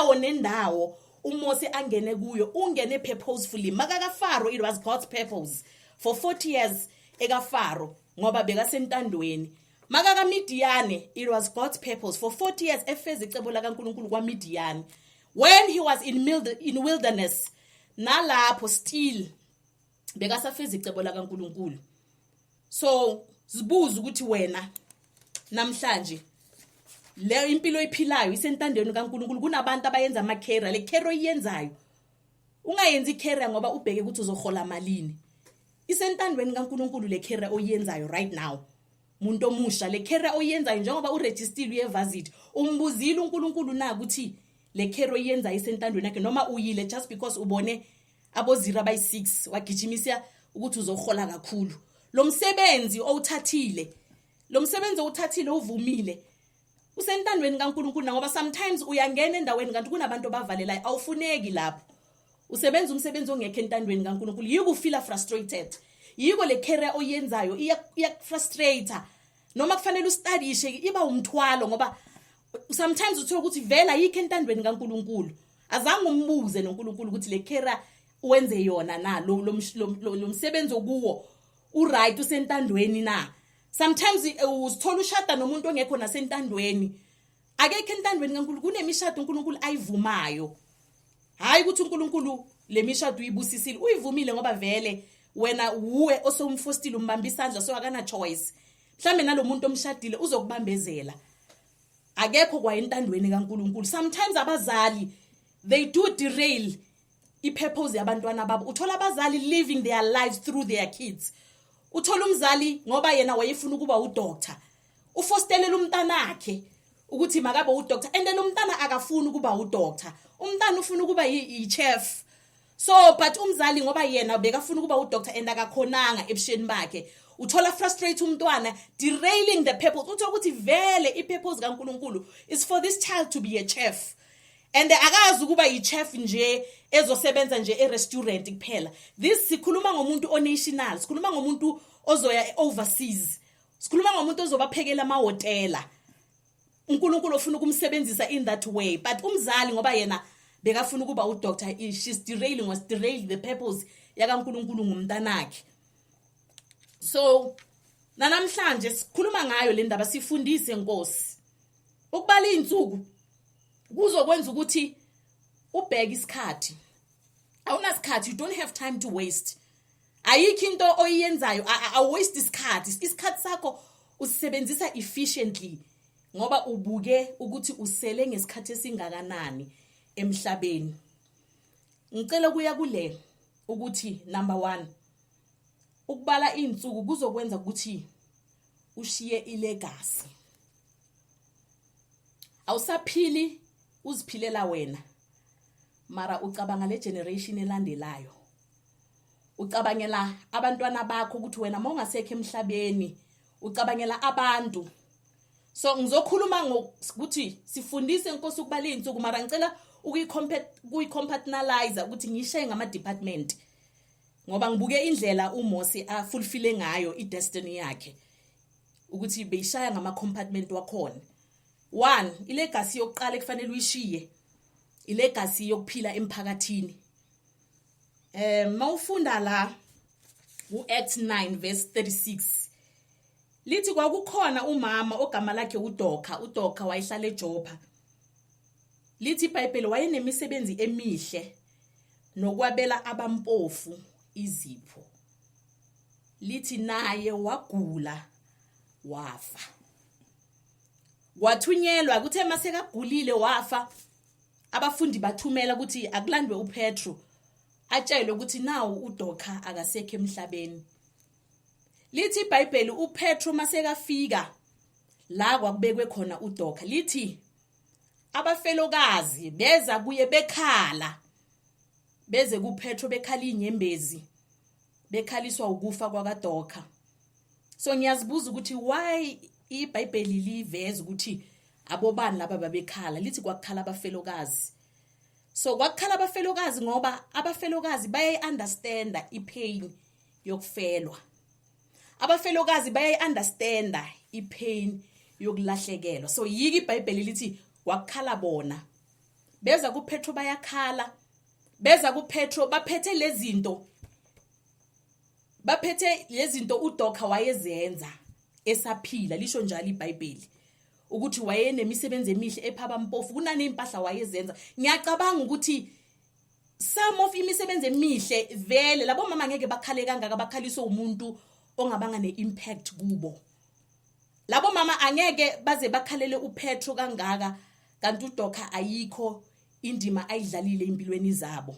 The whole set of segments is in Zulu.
indawo nendawo uMose angene kuyo ungene purposefully. Makaka Pharaoh, it was God's purpose for 40 years eka Pharaoh ngoba bekasentandweni. Makaka Midian, it was God's purpose for 40 years efeza icebo la kaNkulunkulu kwa Midian. When he was in wilderness, nalapho still bekasafeza icebo la kaNkulunkulu. So zibuza ukuthi wena namhlanje le impilo ephilayo isentandweni kaNkulunkulu, kunabantu abayenza ama career, le career oyenzayo ungayenzi career ngoba ubheke ukuthi uzohola malini. Isentandweni kaNkulunkulu le career oyenzayo right now. Umuntu omusha le career oyenzayo njengoba uregistered uyevasit, umbuzile uNkulunkulu na ukuthi le career oyenzayo isentandweni yakhe noma uyile just because ubone abo 0/6 wagijimisa ukuthi uzohola kakhulu. Lo msebenzi owuthathile uvumile usentandweni kaNkulunkulu ngoba sometimes uyangena endaweni kanti kunabantu abavalelayo awufuneki lapho. Usebenza umsebenzi ongekho entandweni kaNkulunkulu, yiko feel frustrated. Yiko le career oyenzayo iya frustrate. Noma kufanele ustadishe iba umthwalo ngoba sometimes uthola ukuthi vela yikho entandweni kaNkulunkulu. Azange umbuze noNkulunkulu ukuthi le career wenze yona na lo msebenzi okuwo uright usentandweni na. Sometimes uzithola ushada nomuntu ongekho nasentandweni. Akekho entandweni kaNkulunkulu, kunemishado uNkulunkulu ayivumayo. Hayi ukuthi uNkulunkulu le mishado uyibusisile, uyivumile ngoba vele wena uwe osomfostile umbamba isandla so akana choice. Mhlambe nalomuntu omshadile uzokubambezela. Akekho kwa entandweni kaNkulunkulu. Sometimes abazali they do derail ipurpose yabantwana babo. Uthola abazali living their lives through their kids. Uthola umzali ngoba yena wayefuna ukuba udoctor, ufostelela umntanakhe ukuthi makabe udoctor, and then umntana akafuna ukuba udoctor, umntana ufuna ukuba yichef. So but umzali ngoba yena bekafuna ukuba udoctor and akakhonanga ebusheni bakhe, uthola frustrate umntwana, derailing the purpose. Uthola ukuthi vele ipurpose kaNkulunkulu is for this child to be a chef, and akazi ukuba yichef nje ezosebenza nje e-restaurant kuphela. This sikhuluma ngomuntu o-national, sikhuluma ngomuntu ozoya overseas, sikhuluma ngomuntu ozobaphekela amahotela. uNkulunkulu ofuna ukumsebenzisa in that way, but umzali ngoba yena bekafuna ukuba udoctor, she's derailing the purpose yakaNkulunkulu ngumntanakhe. So namhlanje sikhuluma ngayo le ndaba, sifundise Nkosi ukubala izinsuku kuzokwenza ukuthi ubheke isikhathi. Awunasikhathi, you don't have time to waste. Ayikho into oyenzayo waste isikhathi sakho usebenzisa efficiently ngoba ubuke ukuthi usele ngesikhathi esingakanani emhlabeni. Ngicela kuya kule ukuthi number 1, ukubala izinsuku kuzokwenza ukuthi ushiye ilegacy. Awusaphili uziphilela wena, mara ucabanga le generation elandelayo. Ucabangela abantwana bakho ukuthi wena mongasekho emhlabeni, ucabangela abantu. So ngizokhuluma ngokuthi sifundise Nkosi ukubala izinsuku, mara ngicela ukuyicompartmentalize ukuthi ngishaye ngama department ngoba ngibuke indlela uMose afulfille ngayo idestiny yakhe ukuthi beyishaya ngama compartment wakhona. 1, ilegacy yokuqala ekufanele uyishiye, ilegacy yokuphila emphakathini. Mawufunda la uActs 9:36 lithi kwakukhona umama ogama lakhe uDoka wayehlala eJopha. Lithi iBhayibheli wayenemisebenzi emihle nokwabela abampofu izipho. Lithi naye wagula wafa. Wathunyelwa kuthe masekagulile wafa, abafundi bathumela ukuthi akulandwe uPetro atshelwe ukuthi nawo uDoka akasekho emhlabeni. Lithi iBhayibheli uPetro masekafika la kwakubekwe khona uDoka, lithi abafelokazi beza kuye bekhala, beze kuPetro bekhala inyembezi, bekhaliswa ukufa kwakaDoka. So ngiyazibuza ukuthi why iBhayibheli liveza ukuthi abobani laba babekhala, lithi kwakukhala abafelokazi. So kwakukhala abafelokazi ngoba abafelokazi bayayi-understanda ipain yokufelwa. Abafelokazi bayayi-understanda ipain yokulahlekelwa. So yiki iBhayibheli lithi wakukhala bona. beza kuPetro bayakhala, beza kuPetro baphethe lezinto uDoka wayezenza esaphila. Lisho njalo iBhayibheli ukuthi wayenemisebenzi emihle ephaba mpofu, kunani impahla wayezenza. Ngiyacabanga ukuthi some of imisebenzi emihle vele labo mama ngeke bakhale kangaka, bakhaliswa umuntu ongabanga neimpact kubo. Labo mama angeke baze bakhalele uPetro kangaka, kanti uDoka ayikho indima ayidlalile empilweni zabo.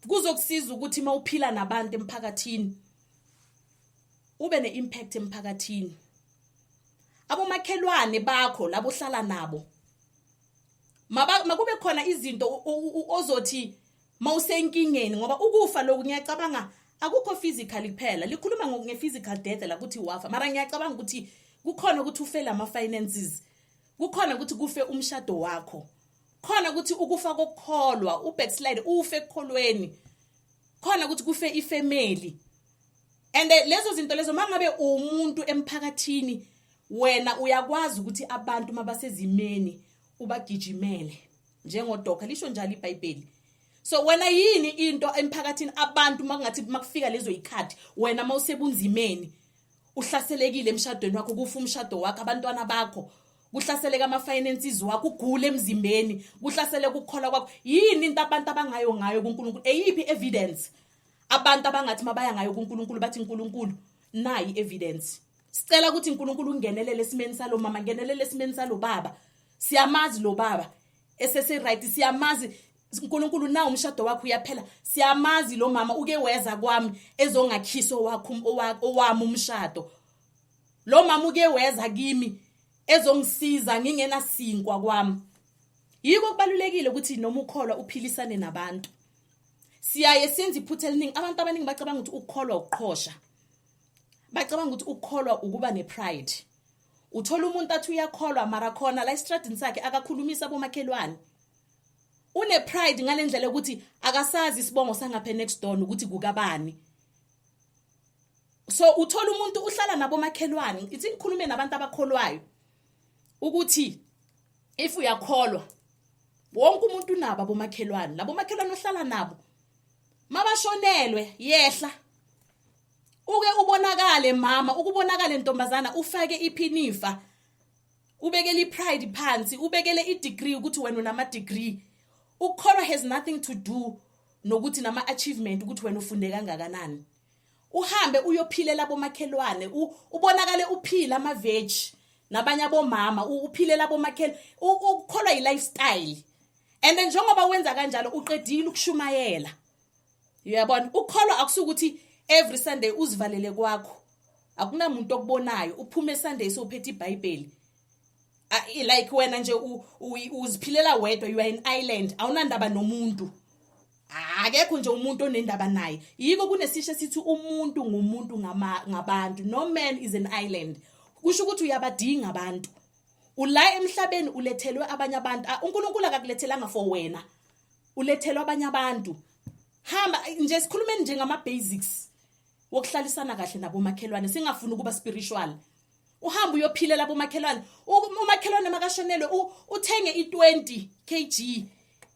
Kuzokusiza ukuthi mawuphila nabantu emphakathini ube neimpact emphakathini. Abomakhelwane bakho labo hlala nabo, makube khona izinto ozothi mawusenkingeni, ngoba ukufa lokhu ngiyacabanga akukho physically kuphela. Likhuluma nge-physical death la kuthi wafa, mara ngiyacabanga ukuthi kukhona ukuthi ufela ama-finances, kukhona ukuthi kufe umshado wakho, khona ukuthi ukufa kokukholwa, ubackslide ufe ekukholweni, khona ukuthi kufe ifamily. And lezo zinto lezo mangabe umuntu emphakathini, wena uyakwazi ukuthi abantu mabasezimeni ubagijimele njengoDoka. Lisho njalo iBhayibheli. So wena yini into emphakathini abantu makungathi makufika lezo ikhathi wena mawusebunzimeni, uhlaselekile emshadweni wakho, kufa umshado wakho, abantwana bakho, kuhlaseleka ama-finances wakho, ugule emzimbeni, kuhlaseleka ukukholwa kwakho, yini into abantu abangayo kuNkulunkulu? Eyiphi evidence abantu abangathi mabaya ngayo kuNkulunkulu bathi uNkulunkulu nayi evidence? Sicela ukuthi uNkulunkulu ungenelele esimeni salo mama, ngenelele esimeni salo baba. Siyamazi lo baba esese right, siyamazi uNkulunkulu na umshado wakho uyaphela, siyamazi lo mama uke weza kwami ezongakhiso wakho owami umshado, lo mama uke weza kimi ezongisiza ngingena sinkwa kwami. Yiko kubalulekile ukuthi noma ukholwa uphilisane nabantu. Siyaye senze iphutha eliningi. Abantu abaningi bacabanga ukuthi ukukholwa uqhosha, bacabanga ukuthi ukukholwa ukuba nepride. Uthola umuntu athi uyakholwa mara khona la estradini sakhe akakhulumisa abomakhelwane, une pride ngalendlela ukuthi akasazi isibongo sangaphe next door ukuthi kukabani. So uthola umuntu uhlala nabomakhelwane. Ithi ngikhulume nabantu abakholwayo ukuthi if uyakholwa wonke umuntu nabo abomakhelwane, labo makhelwane ohlala nabo mabashonelwe yehla uke ubonakale mama, ukubonakale ntombazana, ufake iphinifa, ubekele ipride phansi, ubekele idegree ukuthi wena unama degree. Ukukholwa has nothing to do nokuthi nama achievement ukuthi wena ufunde kangakanani. Uhambe uyophilela abomakhelwane, ubonakale uphila ama veg nabanye abomama, uphilela abomakhelwane. Ukukholwa i-lifestyle, and then njengoba wenza kanjalo uqedile ukushumayela. Uyabona, ukukholwa akusukuthi every Sunday uzivalele kwakho, akunamuntu okubonayo, uphume Sunday sophethe iBhayibheli. Like wena nje uziphilela wedwa, you are an island, awunandaba nomuntu. Akekho nje umuntu onendaba naye. Yiko kunesisho sithi umuntu ngumuntu ngabantu. No man is an island. Kusho ukuthi uyabadinga abantu. Ula emhlabeni ulethelwe abanye abantu. uNkulunkulu akakulethelanga for wena, ulethelwe abanye abantu. Hamba nje sikhulumeni nje ngama basics wokuhlalisana kahle nabomakhelwane, singafuni ukuba spiritual. Uhamba uyophilela abomakhelwane. Umakhelwane makashonelwe uthenge i20 kg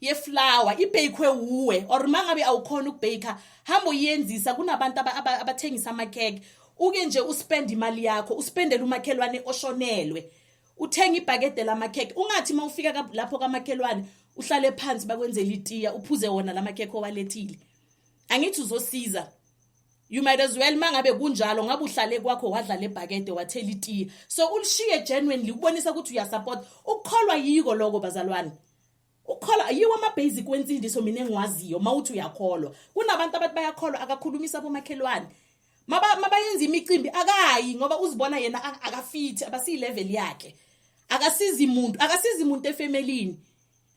yeflour, ibhekwe uwe, or mangabe awukhona ukubheka, hamba uyenzisa. Kunabantu abathengisa amakheke, uke nje uspend imali yakho, uspendele umakhelwane oshonelwe, uthenga ibhakede lamakheke. Ungathi mawufika lapho kamakhelwane uhlale phansi bakwenzela itiya uphuze wona lamakheke owalethile. Angithi uzosiza. You might as well mangabe kunjalo ngabe uhlale kwakho wadla lebhakede wathela itiya. So ulishiye genuinely ubonisa ukuthi uyasupport. Ukukholwa yiko lokho bazalwane. Ukukholwa yiwo ama basic wensindiso mina engiwaziyo. Mawuthi uyakholwa, kunabantu abathi bayakholwa akakhulumisa abomakhelwane. Mabayenza imicimbi akayi ngoba uzibona yena akafithi, abasi level yakhe. Akasizi umuntu efamilini.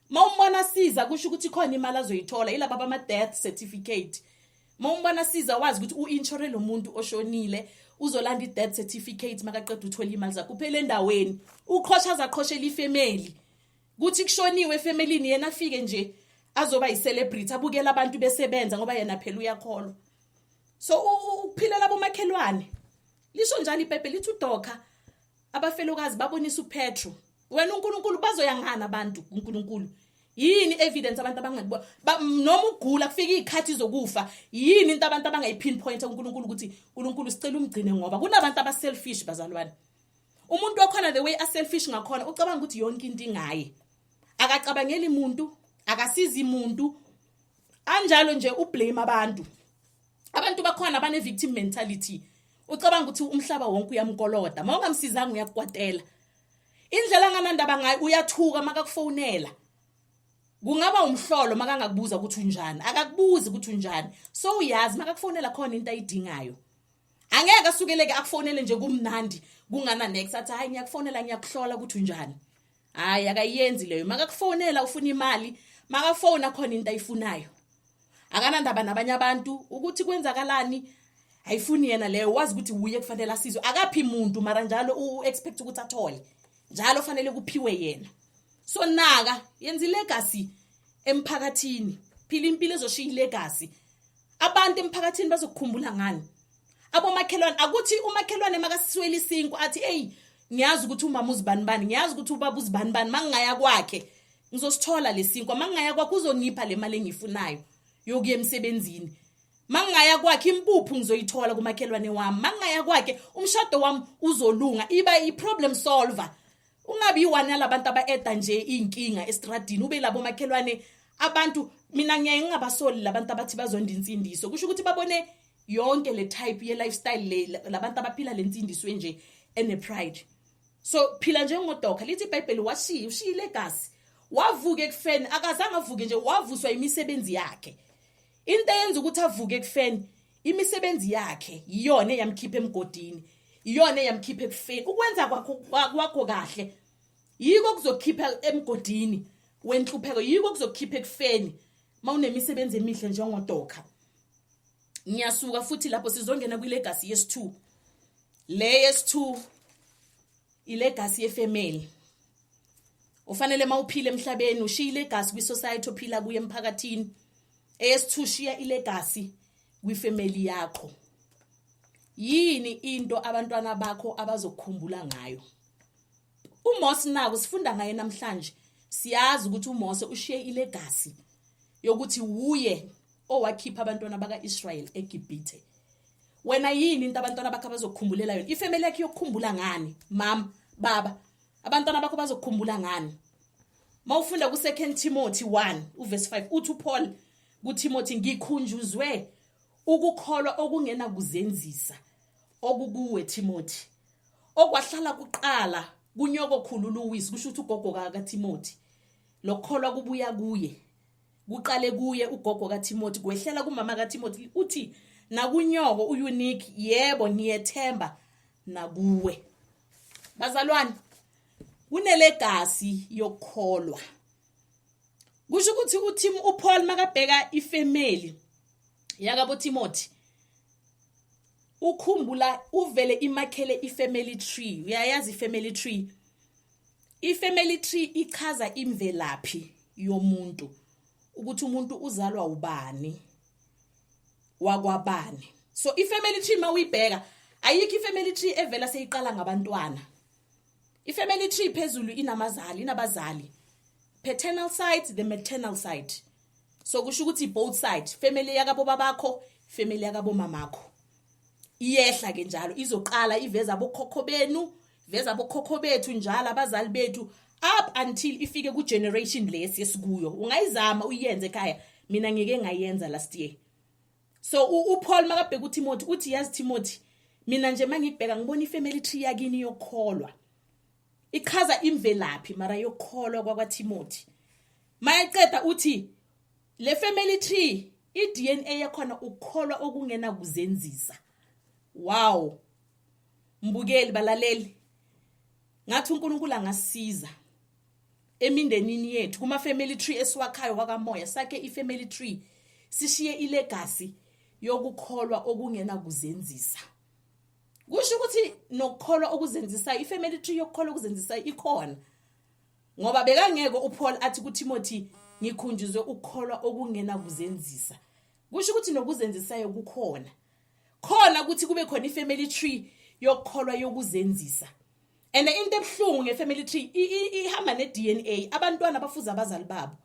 Mawumbona siza kusho ukuthi khona imali azoyithola, ilaba ama death certificate. Mawumbona siza wazi ukuthi uinsure lo muntu oshonile, uzolanda i-death certificate makaqeda uthola imali zakhe. Kuphela endaweni uqhoshaza aqhoshela ifamily, kuthi kushoniwe efamilini yena afike nje azoba yi-celebrity, abukela abantu besebenza ngoba yena phela uyakholwa. So ukuphilela abomakhelwane. Lisho njalo iBhayibheli lithi uDoka abafelokazi babonisa uPetro, wena uNkulunkulu bazoyangana abantu uNkulunkulu. yini evidence abantu abangayibo noma ugula kufika izikhathi zokufa yini into abantu abangayipinpoint uNkulunkulu ukuthi uNkulunkulu sicela umgcine ngoba kunabantu abaselfish bazalwane. Umuntu okhona the way aselfish ngakhona ucabanga ukuthi yonke into ingaye, akacabangeli umuntu, akasizi umuntu, anjalo nje ublame abantu bakhona bane victim mentality. Ucabanga ukuthi umhlaba wonke uyamkoloda, mawungamsizanga uyakwatela. Indlela nganandaba ngayo uyathuka makakufonela. Kungaba umhlolo makangakubuza ukuthi unjani, akakubuzi ukuthi unjani. So uyazi makakufonela khona into ayidingayo. Angeke asukeleke akufonele nje kumnandi kungana next athi hayi ngiyakufonela ngiyakuhlola ukuthi unjani. Hayi akayenzi leyo. Makakufonela ufuna imali, makafona khona into ayifunayo. Akanandaba nabanye abantu ukuthi kwenzakalani, ayifuni yena leyo, wazi ukuthi uye kufanele asizwe. Akaphi umuntu mara njalo expect ukuthi athole. Njalo fanele kuphiwe yena. So naka yenza legacy emphakathini. Phila impilo ezoshiya legacy. Abantu emphakathini bazokukhumbula ngani? Abomakhelwane akuthi umakhelwane makasiswela isinkwa athi hey ngiyazi ukuthi umama uzibanibani, ngiyazi ukuthi ubaba uzibanibani, mangaya kwakhe ngizosithola lesinkwa, mangaya kwakhe uzongipha le mali engifunayo yokuya emsebenzini, mangaya kwakhe impuphu ngizoyithola kumakhelwane wami, mangaya kwakhe umshado wami uzolunga. Iba i-problem solver. Ungabi yiwana yalabantu abaeda nje inkinga estradini, ube labo makhelwane abantu. Mina ngiyengabasoli labantu abathi bazonda insindiso, kusho ukuthi babone yonke le type ye lifestyle labantu abaphila lensindiso nje ene pride. So phila njengoDoka, lithi iBhayibheli ushiya legacy, wavuka ekufeni, akazange avuke nje, wavuswa imisebenzi yakhe. Into eyenza ukuthi avuke ekufeni, imisebenzi yakhe iyona eyamkhipha emgodini, iyona eyamkhipha ekufeni. Ukwenza kwakho kahle yiko kuzokhipha emgodini wenhlupheko, yiko kuzokhipha ekufeni mawunemisebenzi emihle njengoDoka. Ngiyasuka futhi lapho sizongena kwilegacy yes2. Le yes2 ilegacy yefamily. Ufanele mawuphile emhlabeni ushiya ilegacy kwisociety ophila kuye emphakathini. Es2 shiya ilegacy kwifamily yakho. Yini into abantwana bakho abazokukhumbula ngayo? uMose nako sifunda ngaye namhlanje. Siyazi ukuthi uMose ushiye ilegacy yokuthi uye owakhipha abantwana bakaIsrael eGibhithe. Wena yini into abantwana bakho abazokukhumbulela yona? Ifamily yakho yokukhumbula ngani? Mama, baba, abantwana bakho bazokukhumbula ngani? Mawufunda ku2 Timothy 1 uverse 5 uthi uPaul kuTimothy, ngikhunjuzwe ukukholwa okungena kuzenzisa okukuwe Timothy, okwahlala kuqala kunyoko khulu uWisi, kusho ukuthi ugogo kaTimothy. Lokholwa kubuya kuye, kuqale kuye ugogo kaTimothy, kwehlela kumama kaTimothy. Uthi nakunyoko uUnique, yebo ngiyethemba nakuwe. Bazalwane, kunelegacy yokukholwa. Kusho ukuthi uPaul makabheka ifamily yakabo Timothy, ukhumbula uvele imakhele ifamily tree. Uyayazi ifamily tree? Ifamily tree ichaza imvelaphi yomuntu, ukuthi umuntu uzalwa ubani, wakwabani. So ifamily tree mawuyibheka, ayikho ifamily tree evela seyiqala ngabantwana. Ifamily tree phezulu inabazali. Paternal side, the maternal side. So kusho ukuthi both side, family yakabo babakho, family yakabo mamakho. Iyehla ke njalo, izoqala iveza abokhokho benu, iveza abokhokho bethu njalo abazali bethu up until ifike ku generation lesi esikuyo. Ungayizama uyenze ekhaya, mina ngeke ngayenza last year. So uPaul makabheka uTimothy uthi yazi Timothy, mina nje mangikubheka ngibona ifamily tree yakini yokholwa. Ichaza imvelaphi mara yokholwa kwaTimothy. Mayaqeda uthi le family tree iDNA yakhona ukholwa okungena kuzenzisa. Wow. Mbukeli balaleli. Ngathi uNkulunkulu angasiza emindenini yethu kuma family tree esiwakhayo wakamoya sakhe ifamily tree sishiye ilegacy yokukholwa okungena kuzenzisa. Kusho ukuthi nokukholwa okuzenzisa ifamily tree yokukholwa okuzenzisa ikhona. Ngoba bekangeke uPaul athi kuTimothy ngikhunjuzwe ukukholwa okungena kuzenzisa. Kusho ukuthi nokuzenzisayo kukhona. Khona ukuthi kube khona ifamily tree yokukholwa yokuzenzisa. And into ebhlungu ngefamily tree ihamba neDNA, abantwana bafuza abazali babo.